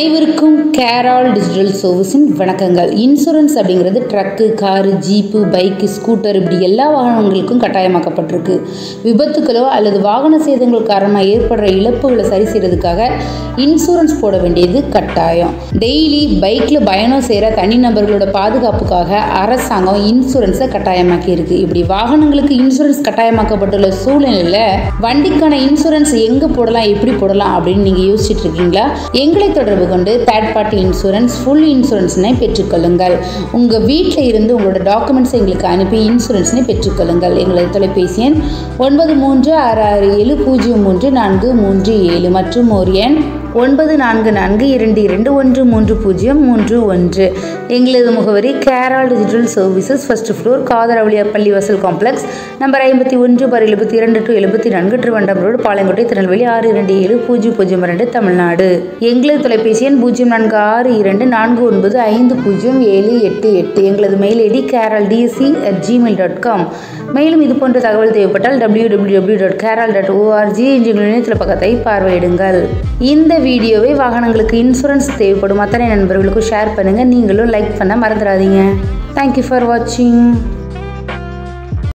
அனைவருக்கும் கேரால் டிஜிட்டல் சர்வீஸின் வணக்கங்கள். இன்சூரன்ஸ் அப்படிங்கிறது truck, car, jeep, bike, scooter இப்படி எல்லா வாகனங்களுக்கும் கட்டாயமாக்கப்பட்டிருக்கு. விபத்துக்களோ அல்லது வாகன சேதங்கள் காரணமாக ஏற்படுற இழப்புகளை சரி செய்யறதுக்காக இன்சூரன்ஸ் போட வேண்டியது கட்டாயம். டெய்லி பைக்கில் பயணம் செய்கிற தனிநபர்களோட பாதுகாப்புக்காக அரசாங்கம் இன்சூரன்ஸை கட்டாயமாக்கி இருக்கு. இப்படி வாகனங்களுக்கு இன்சூரன்ஸ் கட்டாயமாக்கப்பட்டுள்ள சூழ்நிலையில் வண்டிக்கான இன்சூரன்ஸ் எங்கே போடலாம், எப்படி போடலாம் அப்படின்னு நீங்கள் யோசிச்சுட்டு இருக்கீங்களா? எங்களை தொடர்பு கொண்டு தேர்ட் பார்ட்டி இன்சூரன்ஸ், ஃபுல் இன்சூரன்ஸ்னை பெற்றுக்கொள்ளுங்கள். உங்கள் வீட்டில் இருந்து உங்களோட டாக்குமெண்ட்ஸை எங்களுக்கு அனுப்பி இன்சூரன்ஸ்னை பெற்றுக்கொள்ளுங்கள். எங்களது தொலைபேசி எண் 9366033437 மற்றும் ஒரு எண் 9442213031. எங்களது முகவரி கேரால் டிஜிட்டல் சர்வீசஸ், ஃபர்ஸ்ட் ஃப்ளோர், காதரவழியா பள்ளிவாசல் complex, number 51/72-74 Thiruvandam road, Palayamkottai, Tirunelveli 627002, Tamil Nadu. எங்களது தொலைபேசி எண் 0424950788. எங்களது மெயில் ஐடி keraldsc@gmail.com. மேலும் இது போன்ற தகவல் தேவைப்பட்டால் www.keral.org என்ற இணையதள பக்கத்தை பார்வையிடுங்கள். இந்த வீடியோவை வாகனங்களுக்கு இன்சூரன்ஸ் தேவைப்படும் அத்தனை நண்பர்களுக்கும் ஷேர் பண்ணுங்க. நீங்களும் லைக் பண்ண மறந்துடாதீங்க. தேங்க்யூ ஃபார் வாட்சிங்.